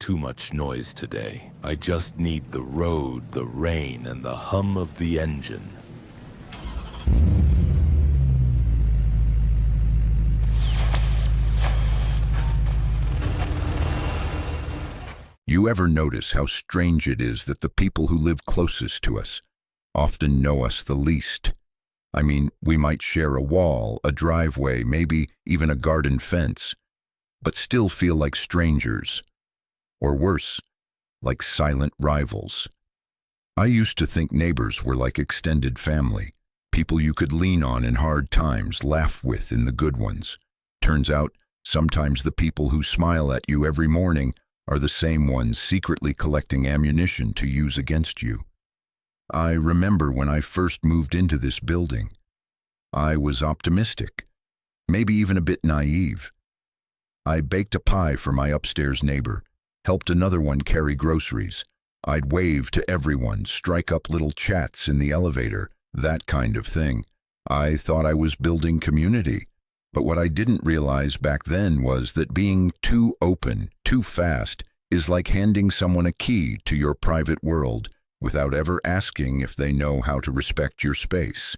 too much noise today. I just need the road, the rain, and the hum of the engine. You ever notice how strange it is that the people who live closest to us often know us the least? I mean, we might share a wall, a driveway, maybe even a garden fence, but still feel like strangers, or worse, like silent rivals. I used to think neighbors were like extended family, people you could lean on in hard times, laugh with in the good ones. Turns out, sometimes the people who smile at you every morning are the same ones secretly collecting ammunition to use against you. I remember when I first moved into this building. I was optimistic, maybe even a bit naive. I baked a pie for my upstairs neighbor, helped another one carry groceries. I'd wave to everyone, strike up little chats in the elevator, that kind of thing. I thought I was building community. But what I didn't realize back then was that being too open, too fast, is like handing someone a key to your private world without ever asking if they know how to respect your space.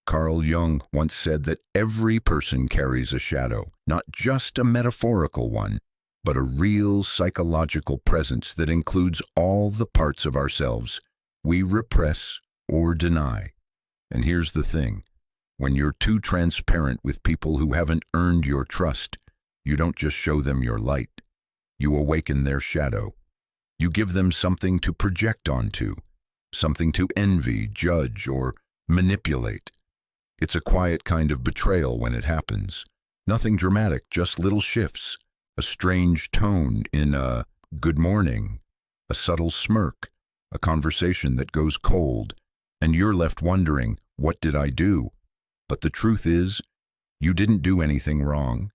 Carl Jung once said that every person carries a shadow, not just a metaphorical one, but a real psychological presence that includes all the parts of ourselves we repress or deny. And here's the thing. When you're too transparent with people who haven't earned your trust, you don't just show them your light. You awaken their shadow. You give them something to project onto, something to envy, judge, or manipulate. It's a quiet kind of betrayal when it happens. Nothing dramatic, just little shifts. A strange tone in a good morning, a subtle smirk, a conversation that goes cold, and you're left wondering, what did I do? But the truth is, you didn't do anything wrong.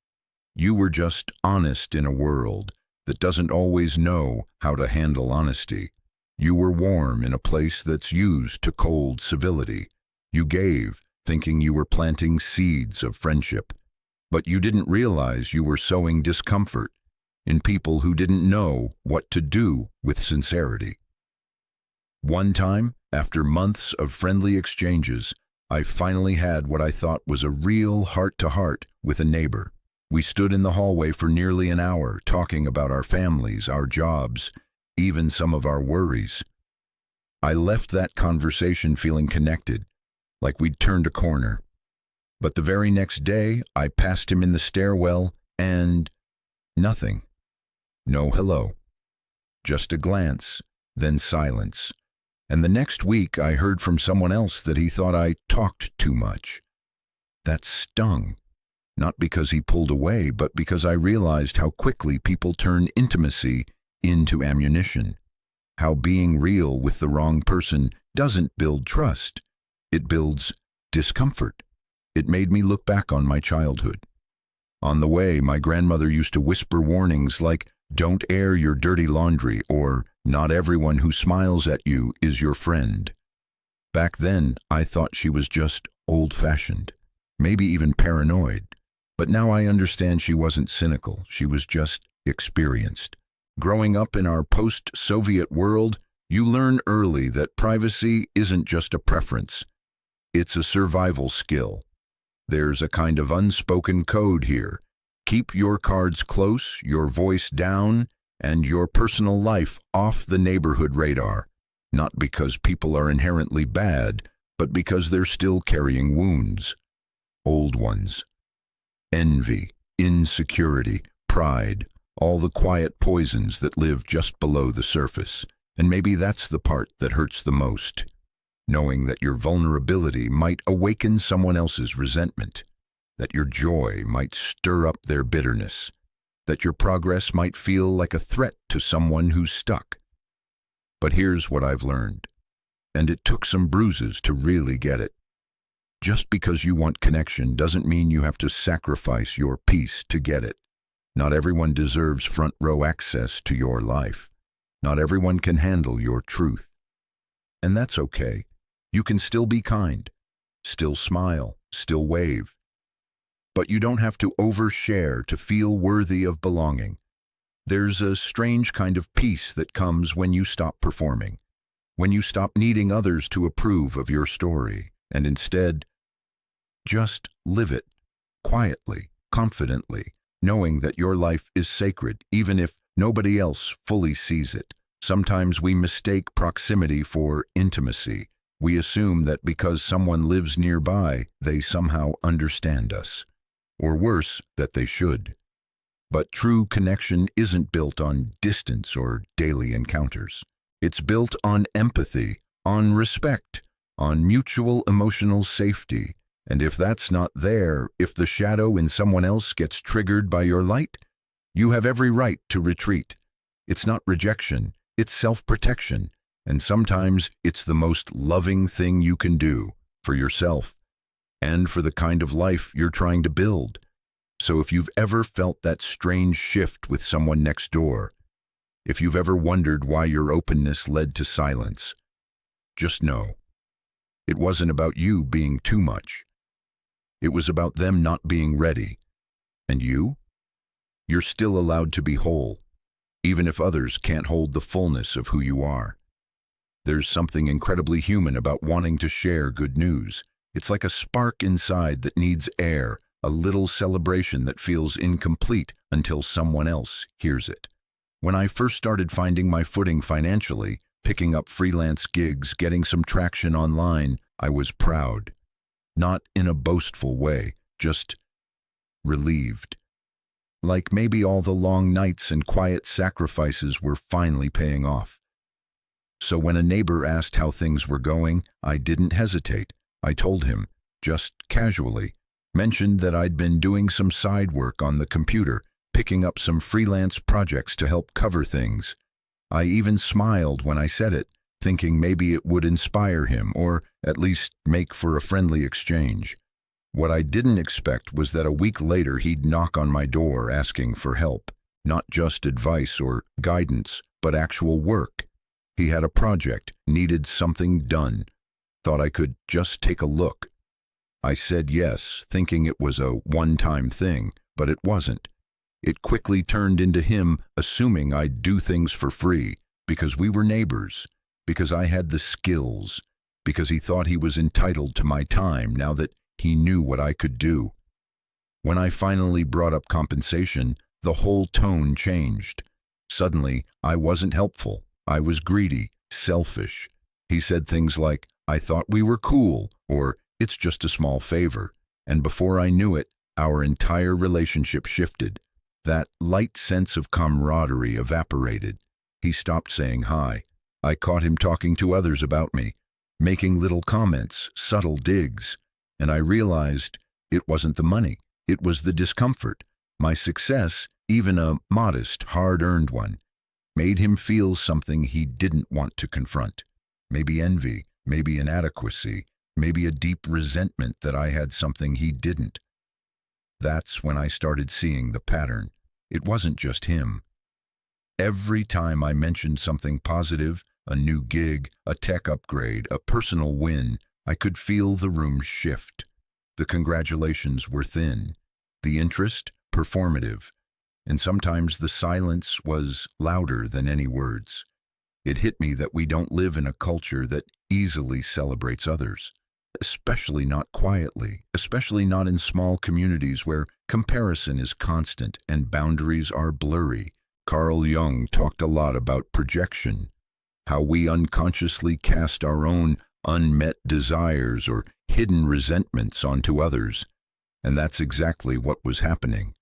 You were just honest in a world that doesn't always know how to handle honesty. You were warm in a place that's used to cold civility. You gave, thinking you were planting seeds of friendship. But you didn't realize you were sowing discomfort in people who didn't know what to do with sincerity. One time, after months of friendly exchanges, I finally had what I thought was a real heart-to-heart with a neighbor. We stood in the hallway for nearly an hour talking about our families, our jobs, even some of our worries. I left that conversation feeling connected, like we'd turned a corner. But the very next day, I passed him in the stairwell and nothing. No hello. Just a glance, then silence. And the next week, I heard from someone else that he thought I talked too much. That stung, not because he pulled away, but because I realized how quickly people turn intimacy into ammunition. How being real with the wrong person doesn't build trust. It builds discomfort. It made me look back on my childhood. On the way, my grandmother used to whisper warnings like, "Don't air your dirty laundry," or "Not everyone who smiles at you is your friend." Back then, I thought she was just old-fashioned, maybe even paranoid. But now I understand she wasn't cynical, she was just experienced. Growing up in our post-Soviet world, you learn early that privacy isn't just a preference. It's a survival skill. There's a kind of unspoken code here. Keep your cards close, your voice down, and your personal life off the neighborhood radar, not because people are inherently bad, but because they're still carrying wounds, old ones. Envy, insecurity, pride, all the quiet poisons that live just below the surface. And maybe that's the part that hurts the most, knowing that your vulnerability might awaken someone else's resentment, that your joy might stir up their bitterness, that your progress might feel like a threat to someone who's stuck. But here's what I've learned, and it took some bruises to really get it. Just because you want connection doesn't mean you have to sacrifice your peace to get it. Not everyone deserves front row access to your life. Not everyone can handle your truth. And that's okay. You can still be kind, still smile, still wave. But you don't have to overshare to feel worthy of belonging. There's a strange kind of peace that comes when you stop performing, when you stop needing others to approve of your story, and instead just live it quietly, confidently, knowing that your life is sacred, even if nobody else fully sees it. Sometimes we mistake proximity for intimacy. We assume that because someone lives nearby, they somehow understand us. Or worse, that they should. But true connection isn't built on distance or daily encounters. It's built on empathy, on respect, on mutual emotional safety. And if that's not there, if the shadow in someone else gets triggered by your light, you have every right to retreat. It's not rejection, it's self-protection. And sometimes it's the most loving thing you can do for yourself and for the kind of life you're trying to build. So if you've ever felt that strange shift with someone next door, if you've ever wondered why your openness led to silence, just know, it wasn't about you being too much. It was about them not being ready. And you? You're still allowed to be whole, even if others can't hold the fullness of who you are. There's something incredibly human about wanting to share good news. It's like a spark inside that needs air, a little celebration that feels incomplete until someone else hears it. When I first started finding my footing financially, picking up freelance gigs, getting some traction online, I was proud. Not in a boastful way, just relieved. Like maybe all the long nights and quiet sacrifices were finally paying off. So when a neighbor asked how things were going, I didn't hesitate. I told him, just casually, mentioned that I'd been doing some side work on the computer, picking up some freelance projects to help cover things. I even smiled when I said it, thinking maybe it would inspire him, or at least make for a friendly exchange. What I didn't expect was that a week later he'd knock on my door asking for help, not just advice or guidance, but actual work. He had a project, needed something done, thought I could just take a look. I said yes, thinking it was a one-time thing, but it wasn't. It quickly turned into him assuming I'd do things for free, because we were neighbors, because I had the skills, because he thought he was entitled to my time now that he knew what I could do. When I finally brought up compensation, the whole tone changed. Suddenly, I wasn't helpful. I was greedy, selfish. He said things like, "I thought we were cool," or "It's just a small favor." And before I knew it, our entire relationship shifted. That light sense of camaraderie evaporated. He stopped saying hi. I caught him talking to others about me, making little comments, subtle digs. And I realized it wasn't the money. It was the discomfort. My success, even a modest, hard-earned one, made him feel something he didn't want to confront. Maybe envy, maybe inadequacy, maybe a deep resentment that I had something he didn't. That's when I started seeing the pattern. It wasn't just him. Every time I mentioned something positive, a new gig, a tech upgrade, a personal win, I could feel the room shift. The congratulations were thin, the interest performative, and sometimes the silence was louder than any words. It hit me that we don't live in a culture that easily celebrates others, especially not quietly, especially not in small communities where comparison is constant and boundaries are blurry. Carl Jung talked a lot about projection, how we unconsciously cast our own unmet desires or hidden resentments onto others, and that's exactly what was happening.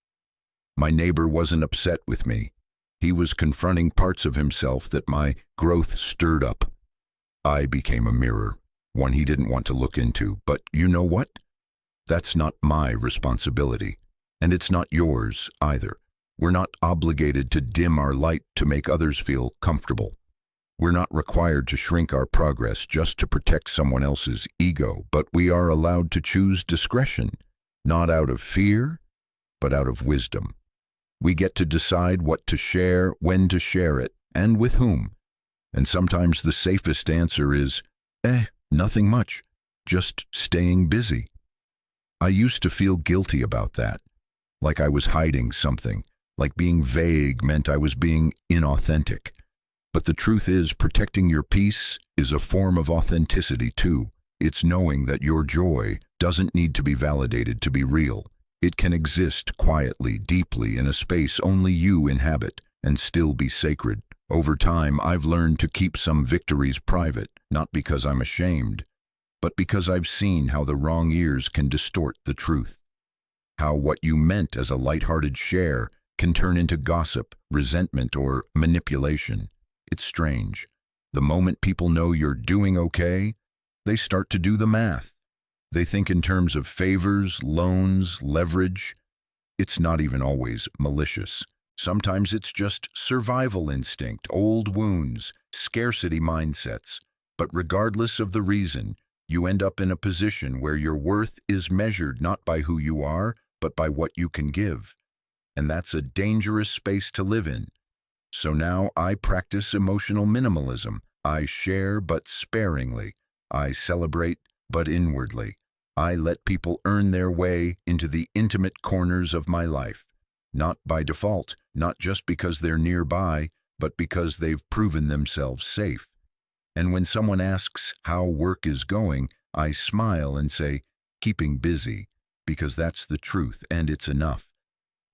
My neighbor wasn't upset with me. He was confronting parts of himself that my growth stirred up. I became a mirror, one he didn't want to look into, but you know what? That's not my responsibility, and it's not yours either. We're not obligated to dim our light to make others feel comfortable. We're not required to shrink our progress just to protect someone else's ego, but we are allowed to choose discretion, not out of fear, but out of wisdom. We get to decide what to share, when to share it, and with whom. And sometimes the safest answer is, nothing much, just staying busy. I used to feel guilty about that, like I was hiding something, like being vague meant I was being inauthentic. But the truth is, protecting your peace is a form of authenticity too. It's knowing that your joy doesn't need to be validated to be real. It can exist quietly, deeply, in a space only you inhabit, and still be sacred. Over time, I've learned to keep some victories private, not because I'm ashamed, but because I've seen how the wrong ears can distort the truth. How what you meant as a lighthearted share can turn into gossip, resentment, or manipulation. It's strange. The moment people know you're doing okay, they start to do the math. They think in terms of favors, loans, leverage. It's not even always malicious. Sometimes it's just survival instinct, old wounds, scarcity mindsets. But regardless of the reason, you end up in a position where your worth is measured not by who you are, but by what you can give. And that's a dangerous space to live in. So now I practice emotional minimalism. I share but sparingly. I celebrate but inwardly. I let people earn their way into the intimate corners of my life. Not by default, not just because they're nearby, but because they've proven themselves safe. And when someone asks how work is going, I smile and say, keeping busy, because that's the truth and it's enough.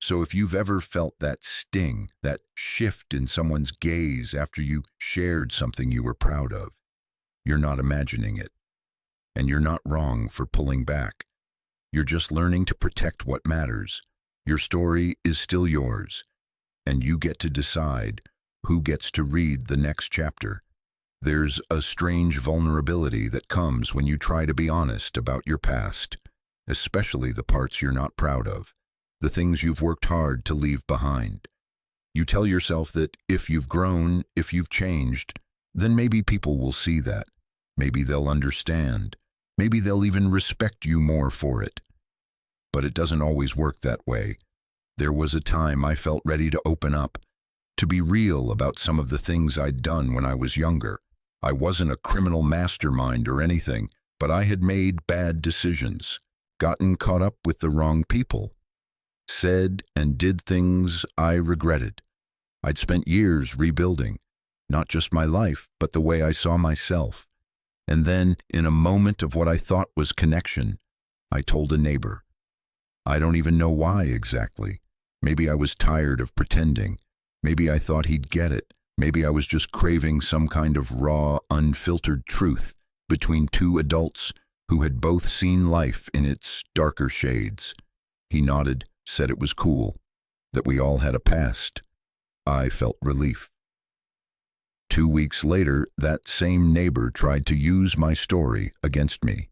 So if you've ever felt that sting, that shift in someone's gaze after you shared something you were proud of, you're not imagining it. And you're not wrong for pulling back. You're just learning to protect what matters. Your story is still yours, and you get to decide who gets to read the next chapter. There's a strange vulnerability that comes when you try to be honest about your past, especially the parts you're not proud of, the things you've worked hard to leave behind. You tell yourself that if you've grown, if you've changed, then maybe people will see that. Maybe they'll understand. Maybe they'll even respect you more for it. But it doesn't always work that way. There was a time I felt ready to open up, to be real about some of the things I'd done when I was younger. I wasn't a criminal mastermind or anything, but I had made bad decisions, gotten caught up with the wrong people, said and did things I regretted. I'd spent years rebuilding, not just my life, but the way I saw myself. And then, in a moment of what I thought was connection, I told a neighbor. I don't even know why exactly. Maybe I was tired of pretending. Maybe I thought he'd get it. Maybe I was just craving some kind of raw, unfiltered truth between two adults who had both seen life in its darker shades. He nodded, said it was cool, that we all had a past. I felt relief. 2 weeks later, that same neighbor tried to use my story against me.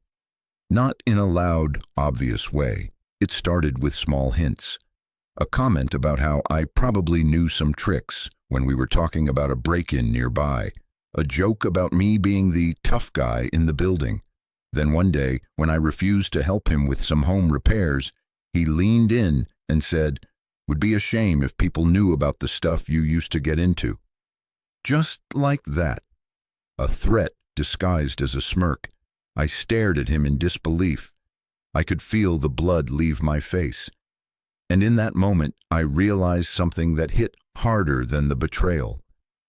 Not in a loud, obvious way. It started with small hints. A comment about how I probably knew some tricks when we were talking about a break-in nearby. A joke about me being the tough guy in the building. Then one day, when I refused to help him with some home repairs, he leaned in and said, "Would be a shame if people knew about the stuff you used to get into." Just like that. A threat disguised as a smirk. I stared at him in disbelief. I could feel the blood leave my face. And in that moment, I realized something that hit harder than the betrayal.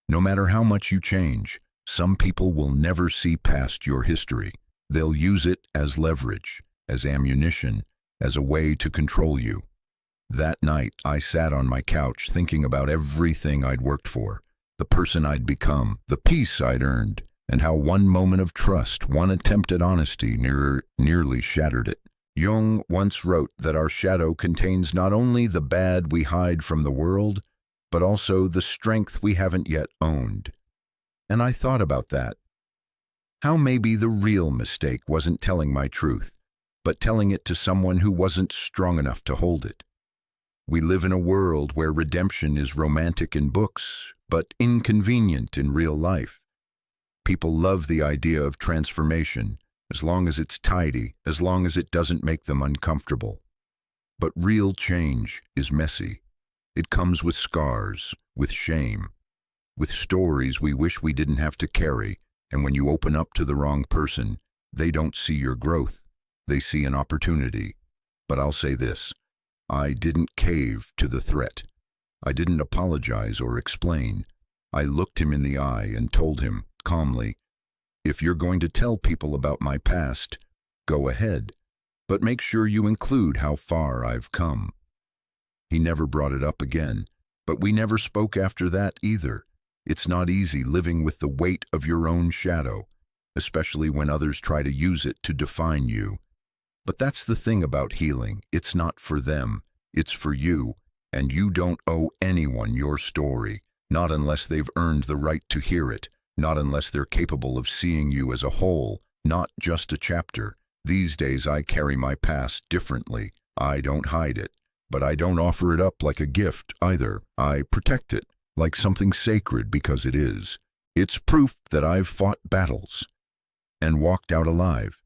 No matter how much you change, some people will never see past your history. They'll use it as leverage, as ammunition, as a way to control you. That night, I sat on my couch thinking about everything I'd worked for. The person I'd become, the peace I'd earned, and how one moment of trust, one attempt at honesty nearly shattered it. Jung once wrote that our shadow contains not only the bad we hide from the world, but also the strength we haven't yet owned. And I thought about that. How maybe the real mistake wasn't telling my truth, but telling it to someone who wasn't strong enough to hold it. We live in a world where redemption is romantic in books, but inconvenient in real life. People love the idea of transformation, as long as it's tidy, as long as it doesn't make them uncomfortable. But real change is messy. It comes with scars, with shame, with stories we wish we didn't have to carry, and when you open up to the wrong person, they don't see your growth. They see an opportunity. But I'll say this, I didn't cave to the threat. I didn't apologize or explain. I looked him in the eye and told him, calmly, "If you're going to tell people about my past, go ahead, but make sure you include how far I've come." He never brought it up again, but we never spoke after that either. It's not easy living with the weight of your own shadow, especially when others try to use it to define you. But that's the thing about healing. It's not for them, it's for you, and you don't owe anyone your story, not unless they've earned the right to hear it, not unless they're capable of seeing you as a whole, not just a chapter. These days I carry my past differently. I don't hide it, but I don't offer it up like a gift either. I protect it like something sacred because it is. It's proof that I've fought battles and walked out alive.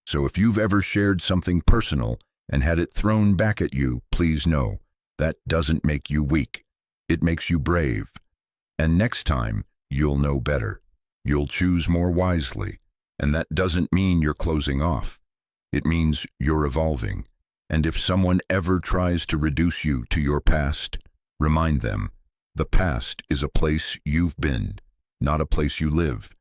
So if you've ever shared something personal and had it thrown back at you, please know that doesn't make you weak. It makes you brave. And next time, you'll know better. You'll choose more wisely. And that doesn't mean you're closing off. It means you're evolving. And if someone ever tries to reduce you to your past, remind them, the past is a place you've been, not a place you live.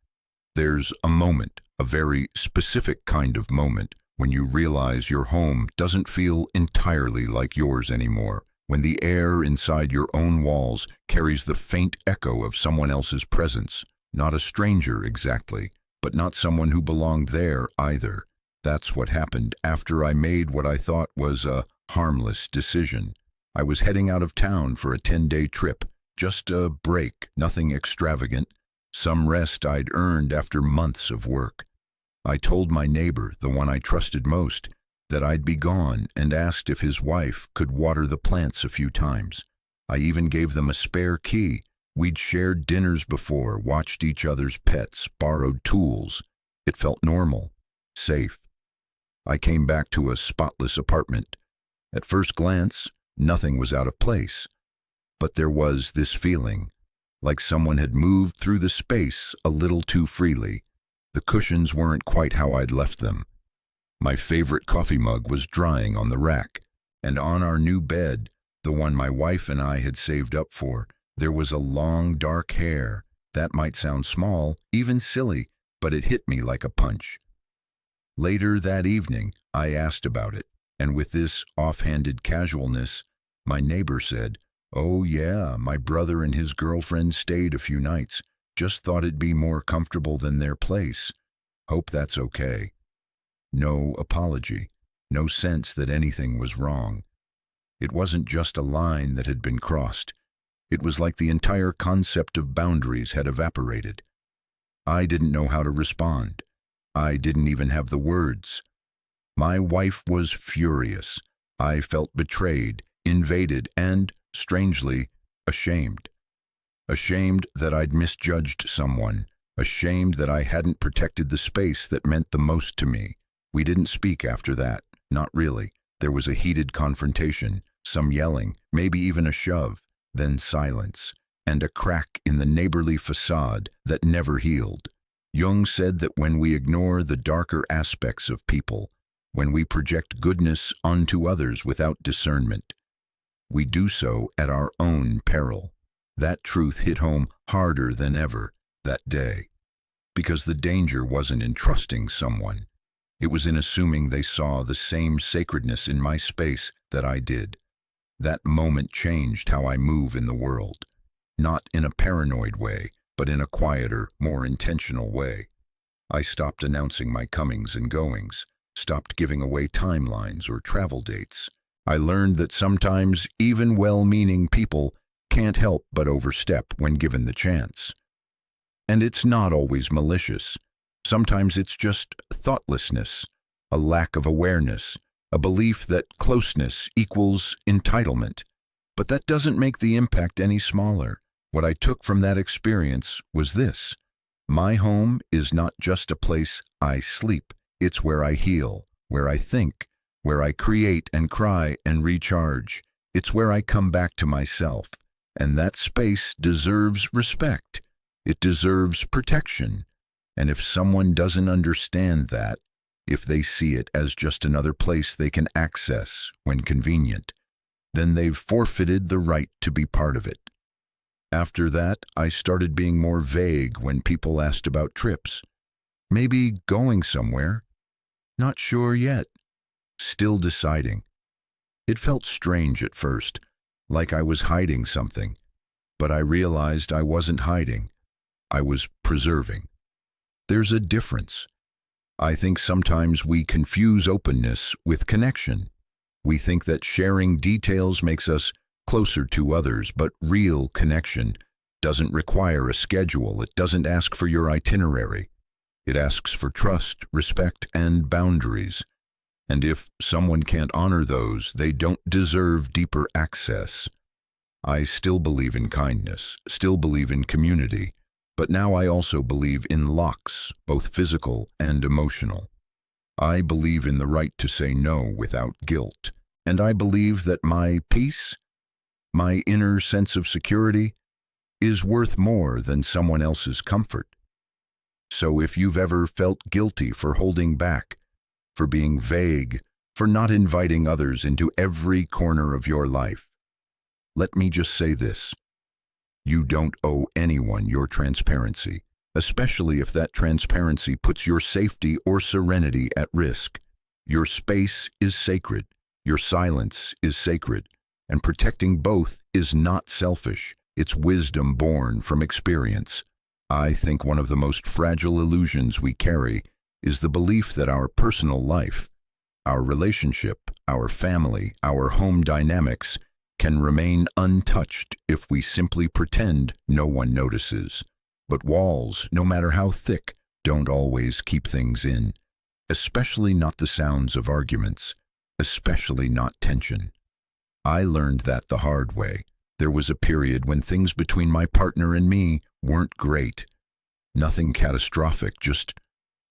There's a moment, a very specific kind of moment, when you realize your home doesn't feel entirely like yours anymore, when the air inside your own walls carries the faint echo of someone else's presence, not a stranger exactly, but not someone who belonged there either. That's what happened after I made what I thought was a harmless decision. I was heading out of town for a 10-day trip, just a break, nothing extravagant, some rest I'd earned after months of work. I told my neighbor, the one I trusted most, that I'd be gone and asked if his wife could water the plants a few times. I even gave them a spare key. We'd shared dinners before, watched each other's pets, borrowed tools. It felt normal, safe. I came back to a spotless apartment. At first glance, nothing was out of place. But there was this feeling, like someone had moved through the space a little too freely. The cushions weren't quite how I'd left them. My favorite coffee mug was drying on the rack, and on our new bed, the one my wife and I had saved up for, there was a long dark hair. That might sound small, even silly, but it hit me like a punch. Later that evening, I asked about it, and with this offhanded casualness, my neighbor said, "Oh yeah, my brother and his girlfriend stayed a few nights. Just thought it'd be more comfortable than their place. Hope that's okay." No apology, no sense that anything was wrong. It wasn't just a line that had been crossed. It was like the entire concept of boundaries had evaporated. I didn't know how to respond. I didn't even have the words. My wife was furious. I felt betrayed, invaded, and, strangely, ashamed. Ashamed that I'd misjudged someone. Ashamed that I hadn't protected the space that meant the most to me. We didn't speak after that. Not really. There was a heated confrontation, some yelling, maybe even a shove, then silence, and a crack in the neighborly facade that never healed. Jung said that when we ignore the darker aspects of people, when we project goodness onto others without discernment, we do so at our own peril. That truth hit home harder than ever that day, because the danger wasn't in trusting someone. It was in assuming they saw the same sacredness in my space that I did. That moment changed how I move in the world, not in a paranoid way, but in a quieter, more intentional way. I stopped announcing my comings and goings, stopped giving away timelines or travel dates. I learned that sometimes even well-meaning people can't help but overstep when given the chance. And it's not always malicious. Sometimes it's just thoughtlessness, a lack of awareness, a belief that closeness equals entitlement. But that doesn't make the impact any smaller. What I took from that experience was this: my home is not just a place I sleep. It's where I heal, where I think, where I create and cry and recharge. It's where I come back to myself. And that space deserves respect. It deserves protection. And if someone doesn't understand that, if they see it as just another place they can access when convenient, then they've forfeited the right to be part of it. After that, I started being more vague when people asked about trips. Maybe going somewhere. Not sure yet. Still deciding. It felt strange at first, like I was hiding something. But I realized I wasn't hiding. I was preserving. There's a difference. I think sometimes we confuse openness with connection. We think that sharing details makes us closer to others, but real connection doesn't require a schedule. It doesn't ask for your itinerary. It asks for trust, respect, and boundaries. And if someone can't honor those, they don't deserve deeper access. I still believe in kindness, still believe in community, but now I also believe in locks, both physical and emotional. I believe in the right to say no without guilt, and I believe that my peace, my inner sense of security, is worth more than someone else's comfort. So if you've ever felt guilty for holding back, for being vague, for not inviting others into every corner of your life, let me just say this. You don't owe anyone your transparency, especially if that transparency puts your safety or serenity at risk. Your space is sacred, your silence is sacred, and protecting both is not selfish. It's wisdom born from experience. I think one of the most fragile illusions we carry is the belief that our personal life, our relationship, our family, our home dynamics can remain untouched if we simply pretend no one notices. But walls, no matter how thick, don't always keep things in, especially not the sounds of arguments, especially not tension. I learned that the hard way. There was a period when things between my partner and me weren't great. Nothing catastrophic, just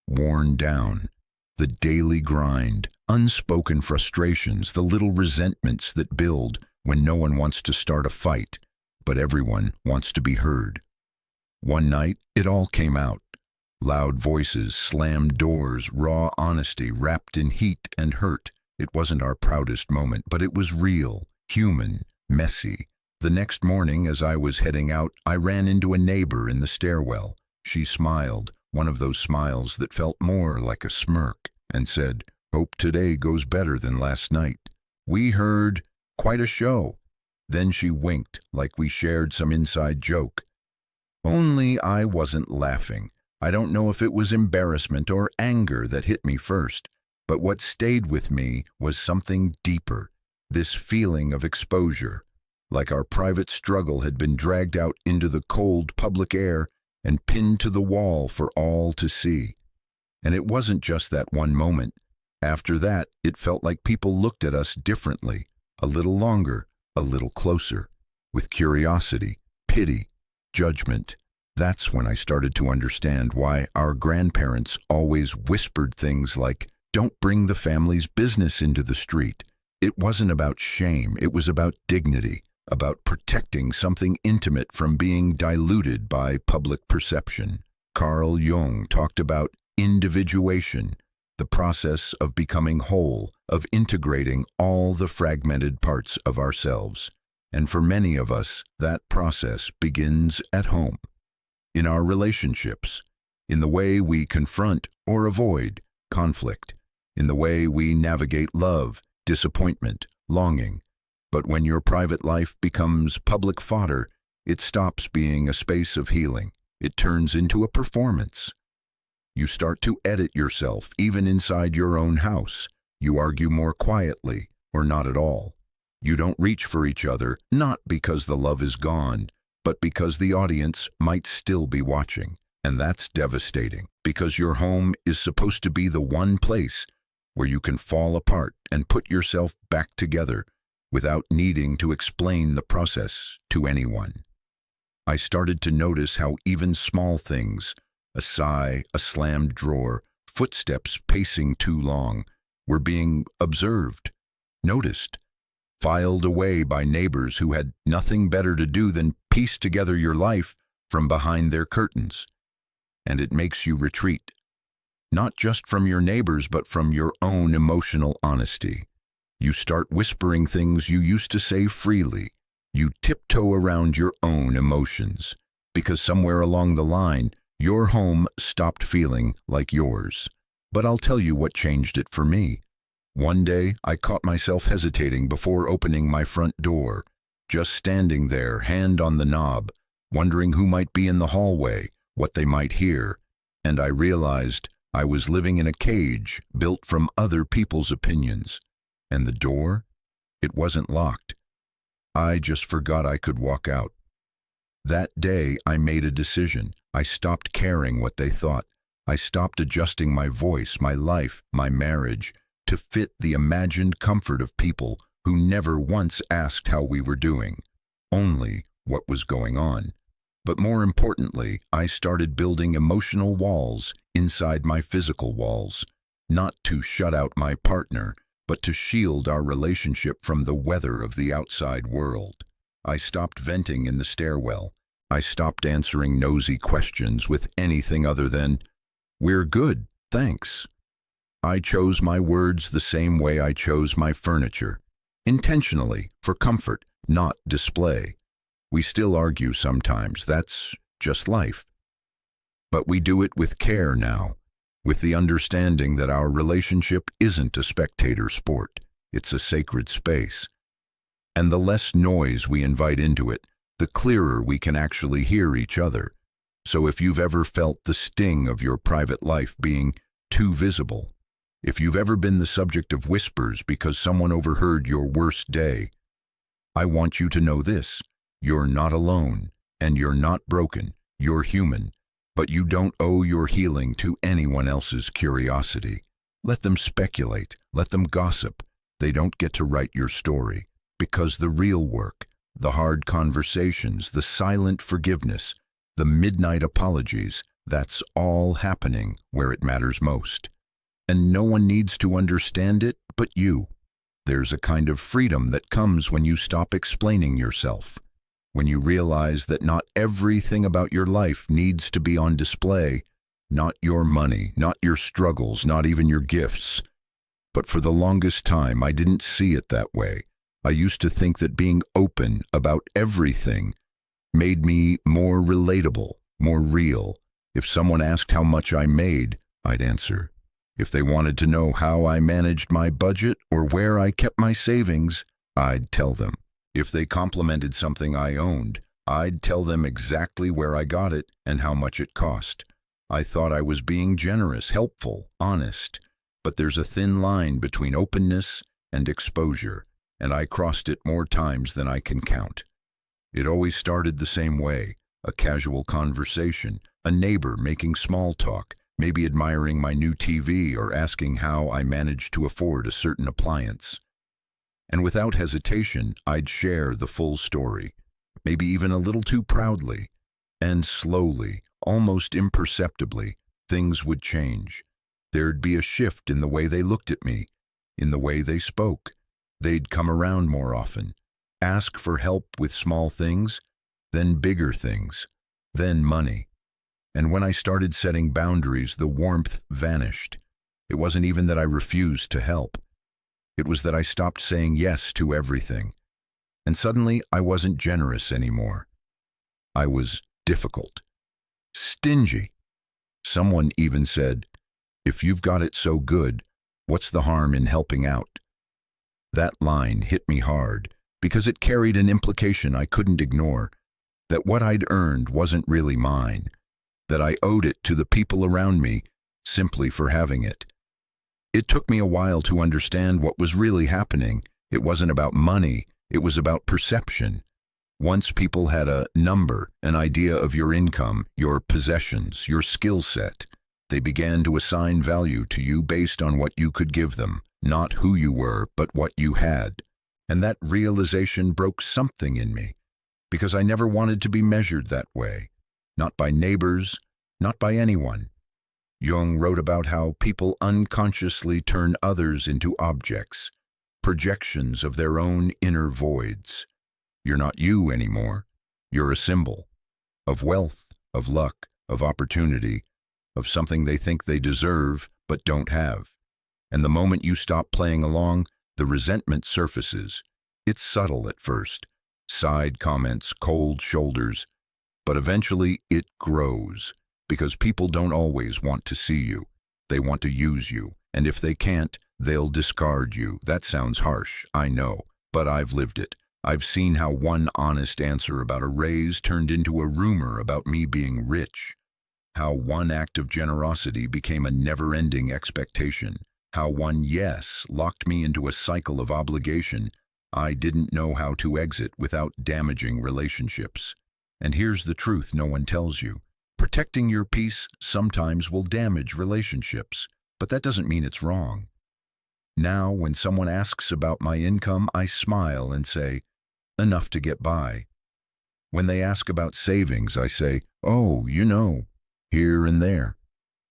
worn down. The daily grind, unspoken frustrations, the little resentments that build when no one wants to start a fight, but everyone wants to be heard. One night, it all came out. Loud voices, slammed doors, raw honesty wrapped in heat and hurt. It wasn't our proudest moment, but it was real, human, messy. The next morning, as I was heading out, I ran into a neighbor in the stairwell. She smiled, one of those smiles that felt more like a smirk, and said, "Hope today goes better than last night." We heard quite a show. Then she winked, like we shared some inside joke. Only I wasn't laughing. I don't know if it was embarrassment or anger that hit me first, but what stayed with me was something deeper, this feeling of exposure. Like our private struggle had been dragged out into the cold public air and pinned to the wall for all to see. And it wasn't just that one moment. After that, it felt like people looked at us differently, a little longer, a little closer, with curiosity, pity, judgment. That's when I started to understand why our grandparents always whispered things like, "Don't bring the family's business into the street." It wasn't about shame, it was about dignity, about protecting something intimate from being diluted by public perception. Carl Jung talked about individuation, the process of becoming whole, of integrating all the fragmented parts of ourselves. And for many of us, that process begins at home, in our relationships, in the way we confront or avoid conflict, in the way we navigate love, disappointment, longing. But when your private life becomes public fodder, it stops being a space of healing. It turns into a performance. You start to edit yourself, even inside your own house. You argue more quietly, or not at all. You don't reach for each other, not because the love is gone, but because the audience might still be watching. And that's devastating, because your home is supposed to be the one place where you can fall apart and put yourself back together without needing to explain the process to anyone. I started to notice how even small things, a sigh, a slammed drawer, footsteps pacing too long, were being observed, noticed, filed away by neighbors who had nothing better to do than piece together your life from behind their curtains. And it makes you retreat, not just from your neighbors, but from your own emotional honesty. You start whispering things you used to say freely. You tiptoe around your own emotions, because somewhere along the line, your home stopped feeling like yours. But I'll tell you what changed it for me. One day, I caught myself hesitating before opening my front door, just standing there, hand on the knob, wondering who might be in the hallway, what they might hear, and I realized I was living in a cage built from other people's opinions. And the door? It wasn't locked. I just forgot I could walk out. That day, I made a decision. I stopped caring what they thought. I stopped adjusting my voice, my life, my marriage, to fit the imagined comfort of people who never once asked how we were doing, only what was going on. But more importantly, I started building emotional walls inside my physical walls, not to shut out my partner, but to shield our relationship from the weather of the outside world. I stopped venting in the stairwell. I stopped answering nosy questions with anything other than, "We're good, thanks." I chose my words the same way I chose my furniture, intentionally, for comfort, not display. We still argue sometimes, that's just life. But we do it with care now, with the understanding that our relationship isn't a spectator sport, it's a sacred space. And the less noise we invite into it, the clearer we can actually hear each other. So if you've ever felt the sting of your private life being too visible, if you've ever been the subject of whispers because someone overheard your worst day, I want you to know this: you're not alone, and you're not broken, you're human, but you don't owe your healing to anyone else's curiosity. Let them speculate, let them gossip. They don't get to write your story, because the real work, the hard conversations, the silent forgiveness, the midnight apologies, that's all happening where it matters most. And no one needs to understand it but you. There's a kind of freedom that comes when you stop explaining yourself, when you realize that not everything about your life needs to be on display, not your money, not your struggles, not even your gifts. But for the longest time, I didn't see it that way. I used to think that being open about everything made me more relatable, more real. If someone asked how much I made, I'd answer. If they wanted to know how I managed my budget or where I kept my savings, I'd tell them. If they complimented something I owned, I'd tell them exactly where I got it and how much it cost. I thought I was being generous, helpful, honest, but there's a thin line between openness and exposure, and I crossed it more times than I can count. It always started the same way, a casual conversation, a neighbor making small talk, maybe admiring my new TV or asking how I managed to afford a certain appliance. And without hesitation, I'd share the full story, maybe even a little too proudly. And slowly, almost imperceptibly, things would change. There'd be a shift in the way they looked at me, in the way they spoke. They'd come around more often, ask for help with small things, then bigger things, then money. And when I started setting boundaries, the warmth vanished. It wasn't even that I refused to help. It was that I stopped saying yes to everything. And suddenly, I wasn't generous anymore. I was difficult, stingy. Someone even said, "If you've got it so good, what's the harm in helping out?" That line hit me hard because it carried an implication I couldn't ignore, that what I'd earned wasn't really mine, that I owed it to the people around me simply for having it. It took me a while to understand what was really happening. It wasn't about money, it was about perception. Once people had a number, an idea of your income, your possessions, your skill set, they began to assign value to you based on what you could give them, not who you were, but what you had. And that realization broke something in me, because I never wanted to be measured that way. Not by neighbors, not by anyone. Jung wrote about how people unconsciously turn others into objects, projections of their own inner voids. You're not you anymore. You're a symbol of wealth, of luck, of opportunity, of something they think they deserve but don't have. And the moment you stop playing along, The resentment surfaces. It's subtle at first. Side comments, cold shoulders. But eventually it grows, because people don't always want to see you. They want to use you, and if they can't, they'll discard you. That sounds harsh, I know, but I've lived it. I've seen how one honest answer about a raise turned into a rumor about me being rich. How one act of generosity became a never-ending expectation. How one yes locked me into a cycle of obligation I didn't know how to exit without damaging relationships. And here's the truth no one tells you. Protecting your peace sometimes will damage relationships, but that doesn't mean it's wrong. Now, when someone asks about my income, I smile and say, enough to get by. When they ask about savings, I say, oh, you know, here and there.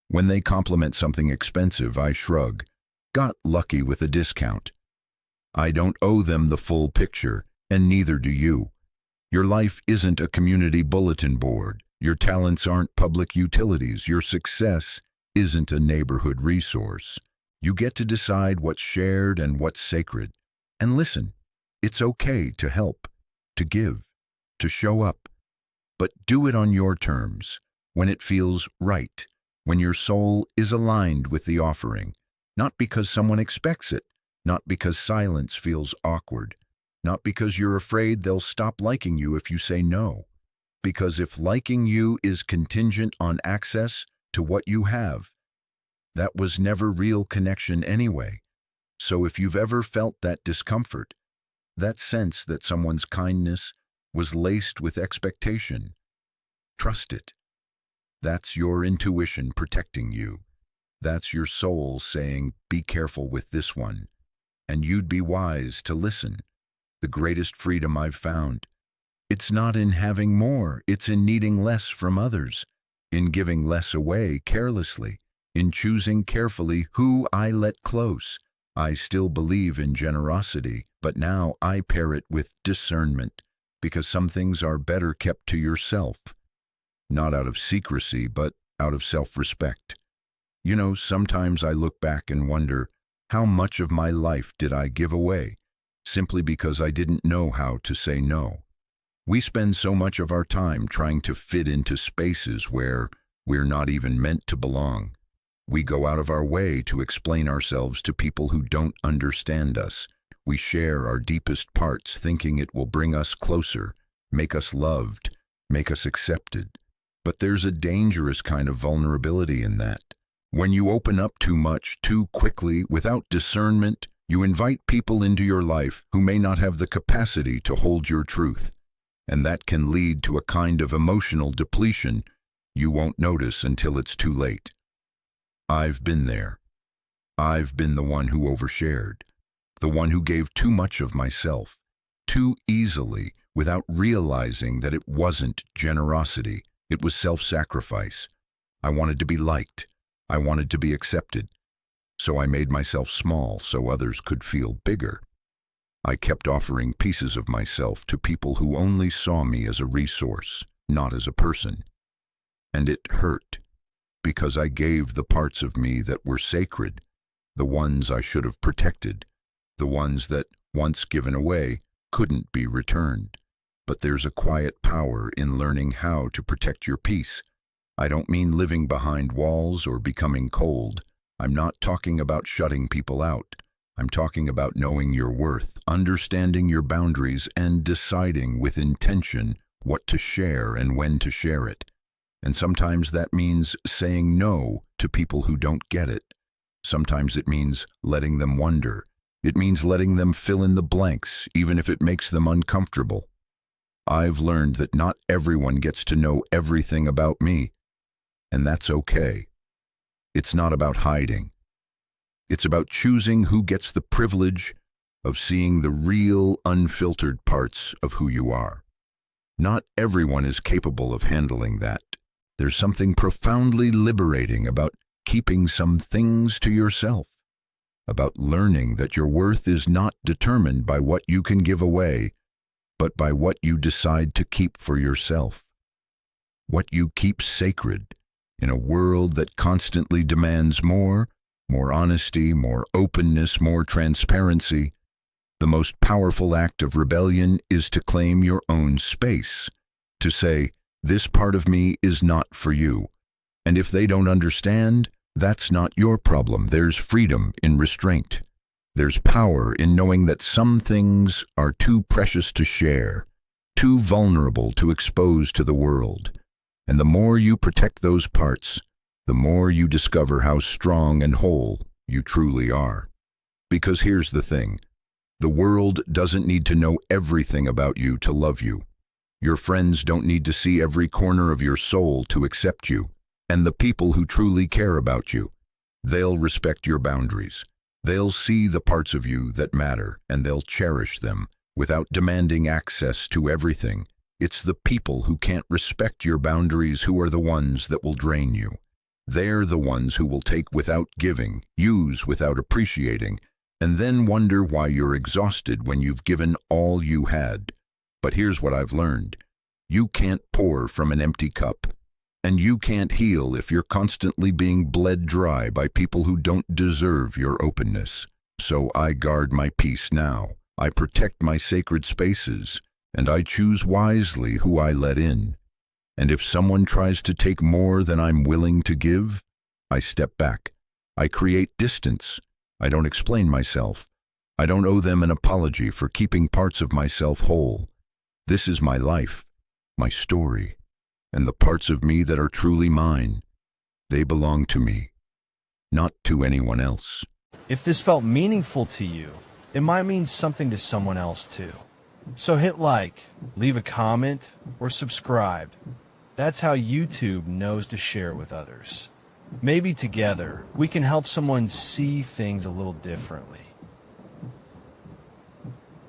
When they compliment something expensive, I shrug. Got lucky with a discount. I don't owe them the full picture, and neither do you. Your life isn't a community bulletin board. Your talents aren't public utilities. Your success isn't a neighborhood resource. You get to decide what's shared and what's sacred. And listen, it's okay to help, to give, to show up. But do it on your terms, when it feels right, when your soul is aligned with the offering. Not because someone expects it, not because silence feels awkward, not because you're afraid they'll stop liking you if you say no. Because if liking you is contingent on access to what you have, that was never real connection anyway. So if you've ever felt that discomfort, that sense that someone's kindness was laced with expectation, trust it. That's your intuition protecting you. That's your soul saying, be careful with this one. And you'd be wise to listen. The greatest freedom I've found. It's not in having more, it's in needing less from others, in giving less away carelessly, in choosing carefully who I let close. I still believe in generosity, but now I pair it with discernment, because some things are better kept to yourself. Not out of secrecy, but out of self-respect. You know, sometimes I look back and wonder, how much of my life did I give away, simply because I didn't know how to say no? We spend so much of our time trying to fit into spaces where we're not even meant to belong. We go out of our way to explain ourselves to people who don't understand us. We share our deepest parts thinking it will bring us closer, make us loved, make us accepted. But there's a dangerous kind of vulnerability in that. When you open up too much, too quickly, without discernment, you invite people into your life who may not have the capacity to hold your truth. And that can lead to a kind of emotional depletion you won't notice until it's too late. I've been there. I've been the one who overshared, the one who gave too much of myself, too easily, without realizing that it wasn't generosity, it was self-sacrifice. I wanted to be liked. I wanted to be accepted. So I made myself small so others could feel bigger. I kept offering pieces of myself to people who only saw me as a resource, not as a person. And it hurt, because I gave the parts of me that were sacred, the ones I should have protected, the ones that, once given away, couldn't be returned. But there's a quiet power in learning how to protect your peace. I don't mean living behind walls or becoming cold. I'm not talking about shutting people out. I'm talking about knowing your worth, understanding your boundaries, and deciding with intention what to share and when to share it. And sometimes that means saying no to people who don't get it. Sometimes it means letting them wonder. It means letting them fill in the blanks, even if it makes them uncomfortable. I've learned that not everyone gets to know everything about me, and that's okay. It's not about hiding. It's about choosing who gets the privilege of seeing the real, unfiltered parts of who you are. Not everyone is capable of handling that. There's something profoundly liberating about keeping some things to yourself, about learning that your worth is not determined by what you can give away, but by what you decide to keep for yourself. What you keep sacred in a world that constantly demands more honesty, more openness, more transparency. The most powerful act of rebellion is to claim your own space, to say, this part of me is not for you. And if they don't understand, that's not your problem. There's freedom in restraint. There's power in knowing that some things are too precious to share, too vulnerable to expose to the world. And the more you protect those parts, the more you discover how strong and whole you truly are. Because here's the thing, the world doesn't need to know everything about you to love you. Your friends don't need to see every corner of your soul to accept you. And the people who truly care about you, they'll respect your boundaries. They'll see the parts of you that matter, and they'll cherish them without demanding access to everything. It's the people who can't respect your boundaries who are the ones that will drain you. They're the ones who will take without giving, use without appreciating, and then wonder why you're exhausted when you've given all you had. But here's what I've learned. You can't pour from an empty cup, and you can't heal if you're constantly being bled dry by people who don't deserve your openness. So I guard my peace now. I protect my sacred spaces, and I choose wisely who I let in. And if someone tries to take more than I'm willing to give, I step back. I create distance. I don't explain myself. I don't owe them an apology for keeping parts of myself whole. This is my life, my story, and the parts of me that are truly mine, they belong to me, not to anyone else. If this felt meaningful to you, it might mean something to someone else too. So hit like, leave a comment, or subscribe. That's how YouTube knows to share with others. Maybe together, we can help someone see things a little differently.